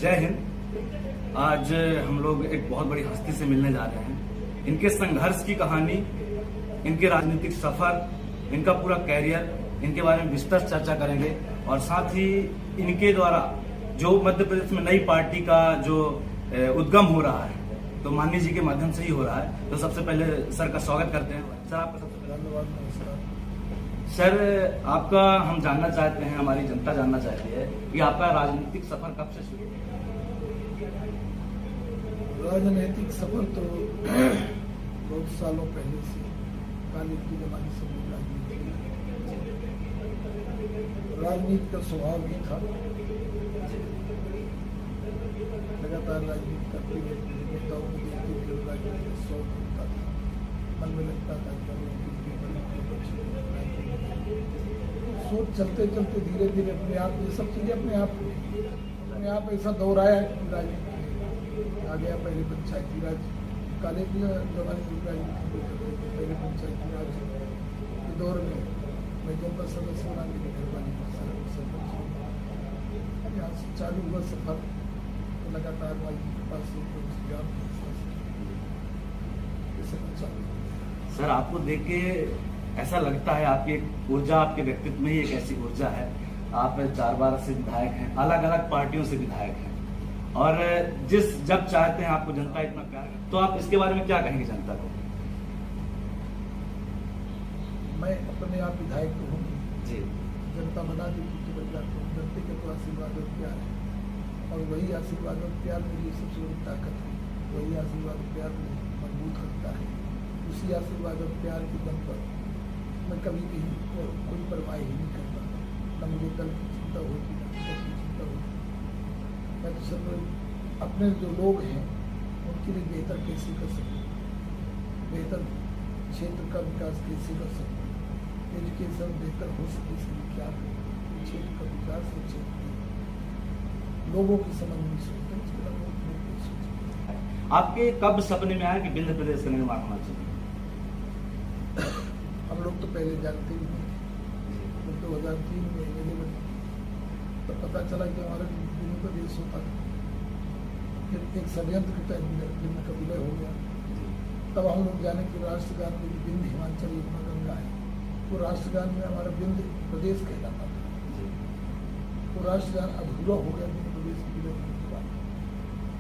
जय हिंद। आज हम लोग एक बहुत बड़ी हस्ती से मिलने जा रहे हैं। इनके संघर्ष की कहानी, इनके राजनीतिक सफर, इनका पूरा कैरियर, इनके बारे में विस्तृत चर्चा करेंगे और साथ ही इनके द्वारा जो मध्य प्रदेश में नई पार्टी का जो उद्गम हो रहा है तो माननीय जी के माध्यम से ही हो रहा है। तो सबसे पहले सर का स्वागत करते हैं। सर आपका सबसे पहले धन्यवाद। नमस्कार सर, आपका हम जानना चाहते हैं, हमारी जनता जानना चाहती है कि आपका राजनीतिक सफर कब से शुरू हुआ? राजनीतिक सफर तो बहुत सालों पहले से, काली के जमाने से राजनीति का स्वभाव भी था। लगातार राजनीति करते हुए नेताओं को देखते हुए राजनीति का शौक होता था, मन में लगता था सोच चलते चलते धीरे धीरे अपने आप ये सब चीजें अपने आप ऐसा दोहराया है कि राजनीति आ गया। पहले पंचायती राज, काले के जमाने में राजनीति पहले पंचायती राज के दौर में मैं जनपद सदस्य बना के मेहरबानी यहाँ से चालू हुआ सफर। तो लगातार सर, आपको देख के ऐसा लगता है, आपकी एक ऊर्जा, आपके व्यक्तित्व में ही एक ऐसी ऊर्जा है। आप 4 बार से विधायक हैं, अलग अलग पार्टियों से विधायक हैं और जब चाहते हैं आपको जनता इतना प्यार है, तो आप इसके बारे में क्या कहेंगे जनता को? मैं अपने आप विधायक तो हूँ जी, जनता बना दी तो जनता के तो आशीर्वाद और प्यार है और वही आशीर्वाद और प्यार मेरी सबसे बड़ी ताकत है। वही आशीर्वाद और प्यार मुझे मजबूत रखता है। उसी आशीर्वाद और प्यार के दम पर मैं कभी कहीं कोई परवाह ही नहीं करता। न मुझे दल की चिंता होती, न दल की चिंता होती। मैं तो सब अपने जो लोग हैं उनके लिए बेहतर कैसे कर सकूँ, बेहतर क्षेत्र का विकास कैसे कर सकूँ, एजुकेशन बेहतर हो सके, इसलिए क्या क्षेत्र का विकास हो, क्षेत्र लोगों की समझ नहीं सोचते। आपके कब सपने में आया कि विंध्य प्रदेश का निर्माण होना चाहिए? हम लोग तो पहले जानते ही नहीं। 2003 में मेले बने तो पता चला कि हमारा विंध्य प्रदेश होता था। फिर एक षड्यंत्र के टाइम विंध्य का विलय हो गया। तब हम लोग जाने कि राष्ट्रगान में विंध्य हिमाचल यमुना गंगा है, तो राष्ट्रगान में हमारा विंध्य प्रदेश कहलाता था। तो राष्ट्रगान अधूरा हो गया विंध्य प्रदेश के विलय होने के बाद।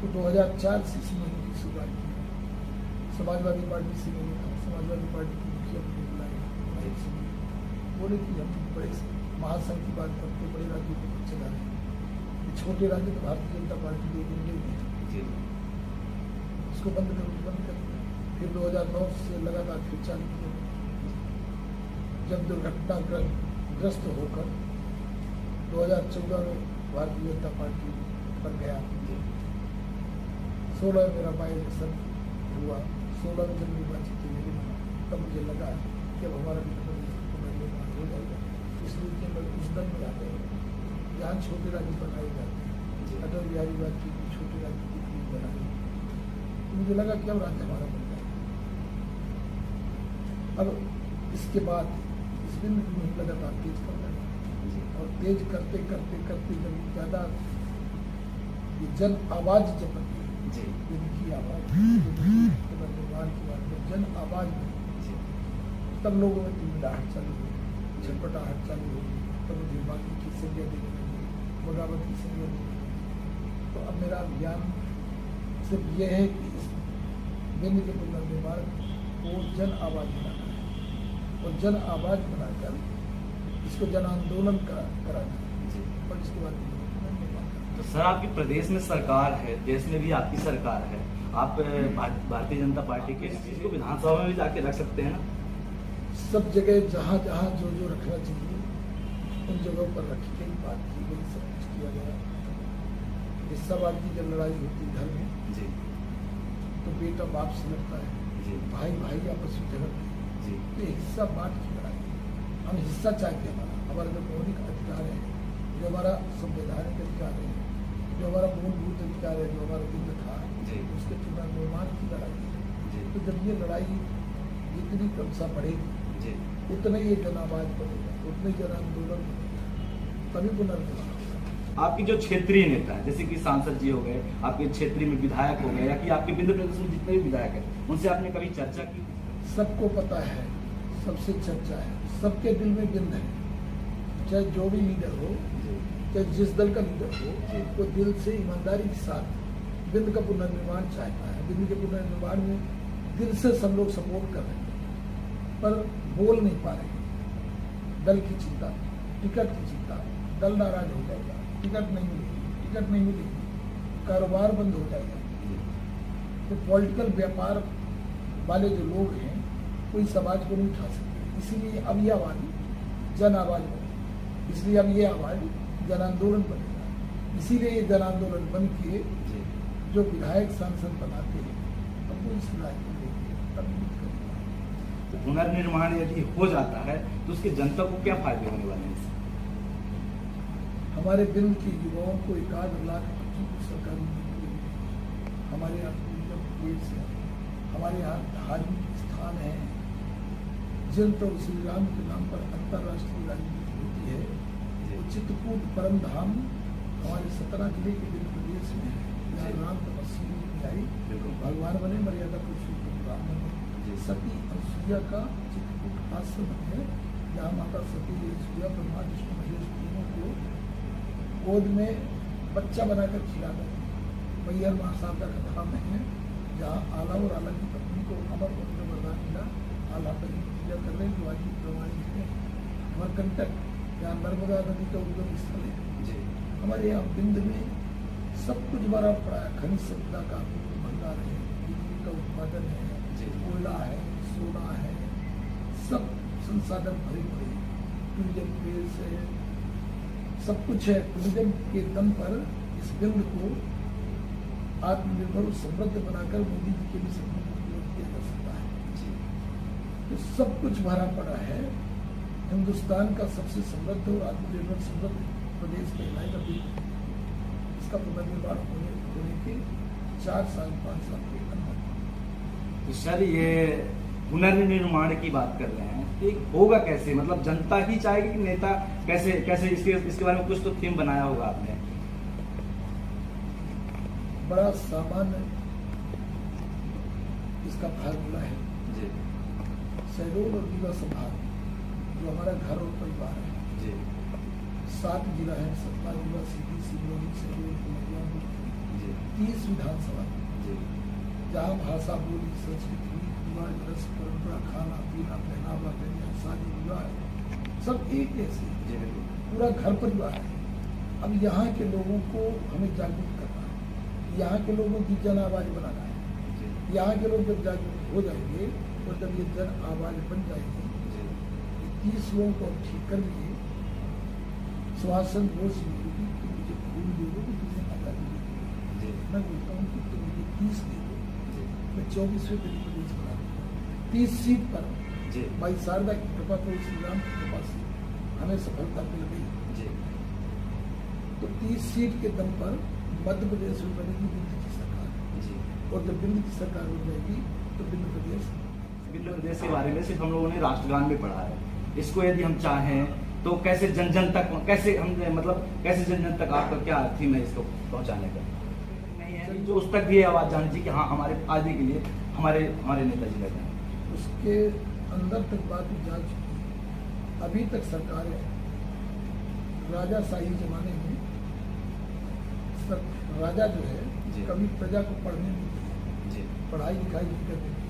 तो 2004 से इस महीने की शुरुआत की। समाजवादी पार्टी से मैंने कहा, समाजवादी पार्टी की मुखिया मुझे बुलाया, बोले कि हम बड़े महासंघ की बात करते, बड़े राज्यों को चला रहे हैं, छोटे राज्य तो भारतीय जनता पार्टी के इंडिया में उसको बंद कर दिया। फिर 2009 से लगातार फिर चालू किया। जब दुर्घटनाग्रस्त होकर 2014 में भारतीय जनता पार्टी पर गया, 16 में मेरा बाई इलेक्शन हुआ, 16 में जब निर्वाचित हुए, तब मुझे लगा कि अब हमारा निर्माण हो जाएगा। इसलिए कि मैं उस दल में आ गए जहाँ छोटे राज्य बनाए जाते हैं। अटल बिहारी वाजपेयी की छोटे राज्य की टीम बनाई, तो मुझे लगा कि अब राज्य हमारा बन जाएगा। अब इसके बाद इस बिंदु को मुझे लगातार तेज कर रहा है और तेज करते करते करते जब ज़्यादा ये जन आवाज जब बनी, इनकी आवाज निर्माण की बात जब जन आवाज बनी, तब लोगों में तिलमिलाहट चालू हुई, झटपटाहट चालू हुई। तब मुझे बाकी की संज्ञा देने लगी, बगावत की संज्ञा देने लगी। तो अब मेरा अभियान सिर्फ यह है कि इस विंध्य के पुनर्निर्माण को जन आवाज बनाना है और जन आवाज बनाकर इसको जन आंदोलन कराना है और इसके बाद। तो सर, आपकी प्रदेश में सरकार है, देश में भी आपकी सरकार है, आप भारतीय जनता पार्टी के इसको विधानसभा में भी जाके रख सकते हैं ना? सब जगह जहाँ जहाँ जो जो रखना चाहिए उन जगहों पर रखी गई, बात की गई, सब कुछ किया गया। हिस्सावाद की जब लड़ाई होती घर में जी, तो बेटा बाप से लड़ता है जी, भाई भाई आपस में झगड़ते हैं जी। तो हिस्सा बांट की लड़ाई। हम हिस्सा चाहते हैं, हमारा जो मौलिक अधिकार है, जो हमारा संवैधानिक अधिकार है, जो हमारा मूलभूत अधिकार है, जो हमारा विंध्य था, उसके पुनर्निर्माण की लड़ाई है। तो जब ये लड़ाई जितनी क्रमशः बढ़ेगी उतना ही जन आवाज बढ़ेगा, उतना ही जन आंदोलन बढ़ेगा, तभी पुनर्निर्माण होगा। आपकी जो क्षेत्रीय नेता है, जैसे कि सांसद जी हो गए, आपके क्षेत्रीय में विधायक हो गए, या कि आपके बिंदु प्रदेश में जितने भी विधायक हैं, उनसे आपने कभी चर्चा की? सबको पता है, सबसे चर्चा है, सबके दिल में बिंद है। चाहे जो भी लीडर हो, चाहे जिस दल का लीडर हो, वो दिल से ईमानदारी के साथ बिंद का पुनर्निर्माण चाहता है। बिंद के पुनर्निर्माण में दिल से सब लोग सपोर्ट कर रहे हैं, पर बोल नहीं पा रहे। दल की चिंता, टिकट की चिंता, दल नाराज हो जाएगा, टिकट नहीं मिलेगी, कारोबार बंद हो जाएगा। तो पॉलिटिकल व्यापार वाले जो लोग हैं कोई समाज को नहीं उठा सकते। इसीलिए अब ये आवाज जन आवाज बने, इसलिए अब ये आवाज जन आंदोलन बनेगा। इसीलिए ये जन आंदोलन बन के जो विधायक सांसद बनाते हैं अब वो इस राज्य को लेकर तब्दील करेगा। तो पुनर्निर्माण यदि हो जाता है तो उसके जनता को क्या फायदे होने वाले हैं? हमारे बिंद के युवाओं को 1.5 लाख बच्चों को सरकारी नौकरी मिलेगी। हमारे यहाँ टूरिज्म प्लेस है, हमारे यहाँ धार्मिक स्थान है। जिन तो श्री राम के नाम पर अंतर्राष्ट्रीय राजनीति होती है, वो चित्रकूट परम धाम हमारे सतना जिले के बिंद प्रदेश में है। यहाँ राम तपस्वी की आई, भगवान बने, मर्यादा पुरुषोत्तम राम बने। सती अनुसुईया का चित्रकूट आश्रम है, जहाँ माता सती अनुसुईया ब्रह्मा विष्णु महेश तीनों को गोद में बच्चा बनाकर खिलाता है। मैहर महासागर का धाम है, जहाँ आला और आला की पत्नी को अमर होने का वरदान मिला। आला पर पूजा कर रहे हैं, जो प्रमाणित है। अमरकंटक, जहाँ नर्मदा नदी का उद्गम स्थल है। हमारे यहाँ बिंद में सब कुछ भरा पड़ा है। खनिज संपदा का भंडार है, बिजली का उत्पादन है, कोयला है, सोना है, सब संसाधन भरे पड़े। टूरिज्म प्लेस है, सब कुछ है। टूरिज्म के दम पर इस बिंद को आत्मनिर्भर और समृद्ध बनाकर मोदी जी के भी सपनों को पूरा किया जा सकता है। तो सब कुछ भरा पड़ा है। हिंदुस्तान का सबसे समृद्ध और आत्मनिर्भर समृद्ध प्रदेश कहलाएगा बिंद। इसका पुनर्निर्माण होने के 4 साल 5 साल के अंदर। तो सर, ये पुनर्निर्माण की बात कर रहे हैं, कि होगा कैसे? मतलब जनता ही चाहेगी कि नेता कैसे इसके बारे में कुछ तो थीम बनाया होगा आपने? बड़ा सामान्य इसका फार्मूला है। शहडोल और रीवा संभाग जो हमारा घर और परिवार है, 7 जिला है, सतना, रीवा, सीधी, सिंगरौली, शहडोल, डुमरिया, 30 विधानसभा, जहाँ भाषा, बोली, संस्कृति, रिवाज, रस्म, परंपरा, खाना पीना, पहनावा, व्यंजन, शादी विवाह सब एक जैसे, पूरा घर परिवार है। अब यहाँ के लोगों को हमें जागरूक करना है, यहाँ के लोगों की जन आवाज बनाना है। यहाँ के लोग जब जागरूक हो जाएंगे और जब ये जन आवाज बन जाएगी, 30 लोगों को ठीक कर लिए। सुभाष चंद्र बोस जी की मुझे खून दे दो तो तुझे आजादी दे दो। मैं बोलता हूँ कि तुम मुझे 30 दे दो, मैं 24वें प्रदेश बना दूंगा। 30 सीट पर भाई शारदा की कृपा तो श्री राम की कृपा से हमें सफलता मिल गई। तो 30 सीट के दम पर मध्य प्रदेश में बनेगी बिंद की सरकार, और जब बिंद की सरकार हो जाएगी तो बिंद प्रदेश के बारे में सिर्फ हम लोगों ने राष्ट्रगान में पढ़ा है। इसको यदि हम चाहें तो कैसे जन तक, कैसे हम मतलब कैसे जन तक आपका क्या थीम है इसको पहुंचाने का? नहीं है जो उस तक भी आवाज जानी चाहिए कि हाँ, हमारे फायदे के लिए हमारे नेताजी लग रहे हैं। उसके अंदर तक बात जा चुकी है। अभी तक सरकारें राजाशाही जमाने में राजा जो है कभी प्रजा को पढ़ने नहीं दिए, पढ़ाई लिखाई नहीं करते थे।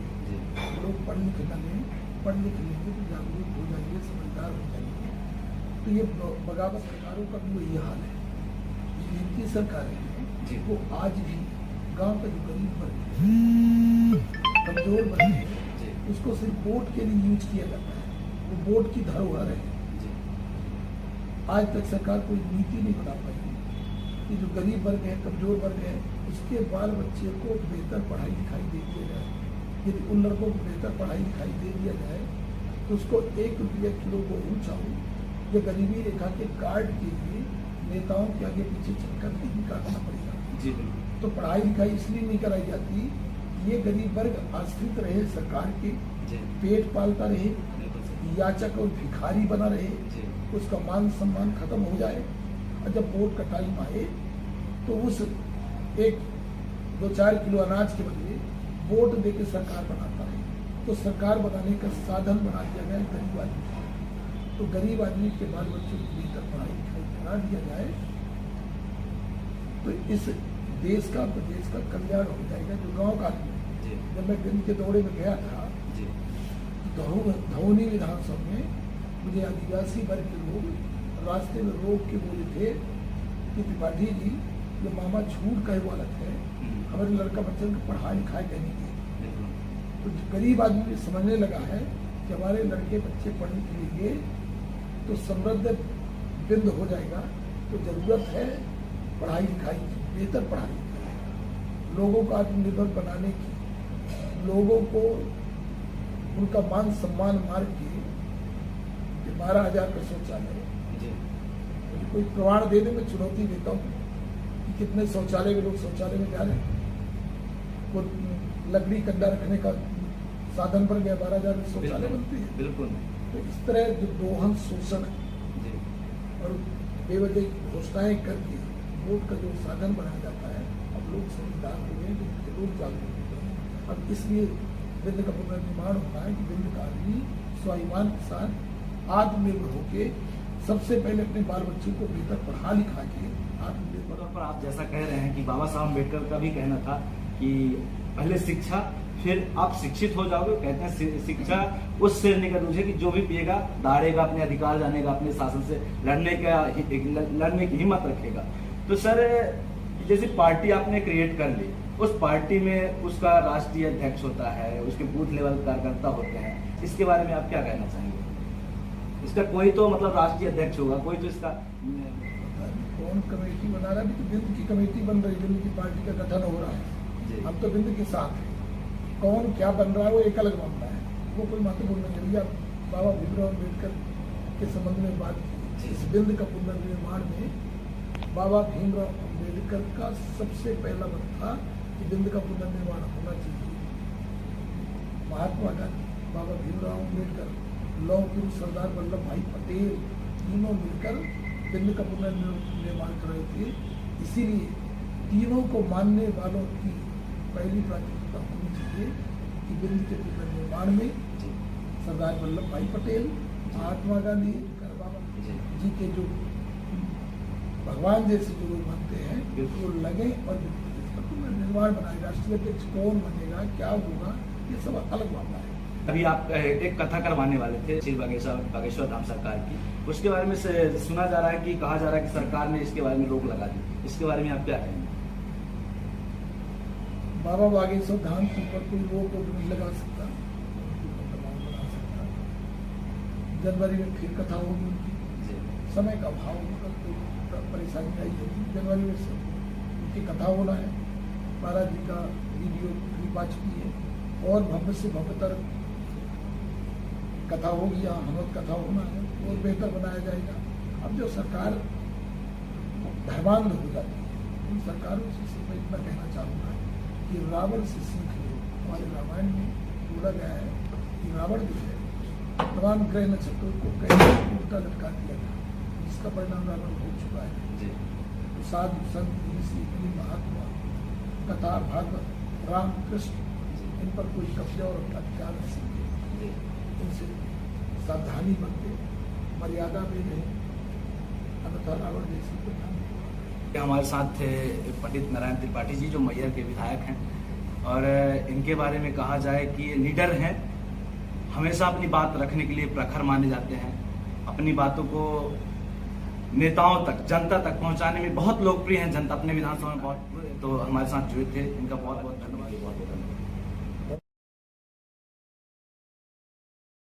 लोग पढ़ लिख लेंगे तो जागरूक हो जाएंगे, समझदार हो जाएंगे। तो ये बगावत सरकारों का भी वही हाल है। जिनकी सरकारें हैं वो आज भी गांव का जो गरीब वर्ग है, कमजोर वर्ग है, उसको सिर्फ वोट के लिए यूज किया जाता है। वो वोट की धरोहर है। आज तक सरकार कोई नीति नहीं बना पाई कि जो गरीब वर्ग है, कमजोर वर्ग है, उसके बाल बच्चे को बेहतर पढ़ाई लिखाई दे दिया जाए। यदि उन लड़कों को बेहतर पढ़ाई लिखाई दे दिया जाए तो उसको 1 रुपया किलो गेहूं चावल जो गरीबी रेखा के कार्ड के लिए नेताओं के आगे पीछे चक्कर नहीं काटना पड़ेगा। तो पढ़ाई लिखाई इसलिए नहीं कराई जाती, ये गरीब वर्ग आश्रित रहे सरकार के, पेट पालता रहे, याचक और भिखारी बना रहे, उसका मान सम्मान खत्म हो जाए और जब वोट का टाइम आए तो उस 1-2-4 किलो अनाज के बदले वोट देके सरकार बनाता है। तो सरकार बनाने का साधन बना दिया गया गरीब आदमी। तो गरीब आदमी के बाल बच्चों को बेहतर पढ़ाई लिखाई करा दिया जाए तो इस देश का प्रदेश का कल्याण हो जाएगा। जो गांव का आदमी, जब मैं दिन के दौरे में गया था धौनी विधानसभा में, मुझे आदिवासी वर्ग के लोग रास्ते में रोक के बोले थे कि त्रिपाठी जी ये मामा झूठ कहे वाला है, हमारे लड़का बच्चों को पढ़ाई लिखाई करनी थी। तो गरीब आदमी समझने लगा है कि हमारे लड़के बच्चे पढ़ने के लिए तो समृद्ध बिंद हो जाएगा। तो जरूरत है पढ़ाई लिखाई की, बेहतर पढ़ाई, लोगों को आत्मनिर्भर बनाने की, लोगों को उनका मान सम्मान मार के 12,000 का शौचालय, मुझे कोई प्रमाण देने में चुनौती देता हूँ कि कितने शौचालय में लोग शौचालय में जा रहे हैं। वो लकड़ी कंडा रखने का साधन बन गया, 12,000 में शौचालय बनती है। बिल्कुल। तो इस तरह जो दोहन शोषण है और बेवजह घोषणाएं करके वोट का जो साधन बनाया जाता है, अब लोग समझदार हो गए, लोग जागरूक हो गए। अब इसलिए बिंद का पुनर्निर्माण होता है कि बिंद का आदमी स्वाभिमान के साथ आत्मनिर्भर होके सबसे पहले अपने बाल बच्चों को बेहतर पढ़ा लिखा के आत्मनिर्भर। तौर पर आप जैसा कह रहे हैं कि बाबा साहब अम्बेडकर का भी कहना था कि पहले शिक्षा, फिर आप शिक्षित हो जाओगे। कहते हैं शिक्षा उस श्रेणी का दूसरे कि जो भी पिएगा दाड़ेगा, अपने अधिकार जानेगा, अपने शासन से लड़ने की हिम्मत रखेगा। तो सर जैसे पार्टी आपने क्रिएट कर ली, उस पार्टी में उसका राष्ट्रीय अध्यक्ष होता है, उसके बूथ लेवल कार्यकर्ता होते हैं, इसके बारे में आप क्या कहना चाहेंगे? इसका कोई तो मतलब राष्ट्रीय अध्यक्ष होगा, कोई तो इसका कौन कमेटी बना रहा है? अभी तो बिंद की कमेटी बन रही है, बिंद की पार्टी का गठन हो रहा है। हम तो बिंद के साथ हैं। कौन क्या बन रहा है वो एक अलग मामला है, वो कोई महत्वपूर्ण नहीं है। बाबा भीमराव अम्बेडकर के संबंध में बात की, इस बिंद का पुनर्निर्माण में बाबा भीमराव अम्बेडकर का सबसे पहला मत था कि बिंद का पुनर्निर्माण होना चाहिए। महात्मा गांधी, बाबा भीमराव अम्बेडकर, लौह पुरुष सरदार वल्लभ भाई पटेल तीनों मिलकर बिंद का पुनर्निर्माण कर रहे थे। इसीलिए तीनों को मानने वालों की पहली प्राथमिकता होनी चाहिए कि बिंद के पुनर्निर्माण में सरदार वल्लभ भाई पटेल, महात्मा गांधी, बाबा जी के जो भगवान जैसे जो लोग मानते हैं वो लगे और इसका पुनर्निर्माण बनाए। राष्ट्रीय अध्यक्ष कौन बनेगा, क्या होगा, ये सब अलग मामला है। अभी आप एक कथा करवाने वाले थे श्री बागेश्वर धाम सरकार की, उसके बारे में सुना जा रहा है कि कहा जा रहा है कि सरकार ने इसके बारे में रोक लगा दी, इसके बारे में आप क्या कहेंगे? बाबा बागेश्वर धाम के ऊपर कोई रोक नहीं लगा सकता, बना सकता। जनवरी में फिर कथा होगी उनकी, समय का अभाव होगा, कोई परेशानी आई होगी। जनवरी में उनकी कथा होना है, महाराज जी का वीडियो क्लिप आ चुकी है और भव्य से भव्यतर कथा होगी, यहाँ हनुमत कथा होना है और बेहतर बनाया जाएगा। अब जो सरकार धर्मांध हो जाती है, उन सरकारों से मैं इतना कहना चाहूँगा कि रावण से सीख लो। हमारे रामायण में बोला गया है कि रावण जो है तमाम ग्रह नक्षत्रों को कैसे उल्टा लटका दिया था, जिसका परिणाम रावण हो चुका है। तो साधु संत ऋषि मुनि महात्मा कथा भागवत राम कृष्ण इन पर कोई कब्जा और अधिकार नहीं सकते, इनसे सावधानी बरते, मर्यादा में रहे, अन्यथा रावण जैसी हमारे साथ थे पंडित नारायण त्रिपाठी जी जो मैहर के विधायक हैं, और इनके बारे में कहा जाए कि ये लीडर हैं, हमेशा अपनी बात रखने के लिए प्रखर माने जाते हैं, अपनी बातों को नेताओं तक, जनता तक पहुंचाने में बहुत लोकप्रिय हैं। जनता अपने विधानसभा में बहुत, तो हमारे साथ जुड़े थे, इनका बहुत बहुत धन्यवाद।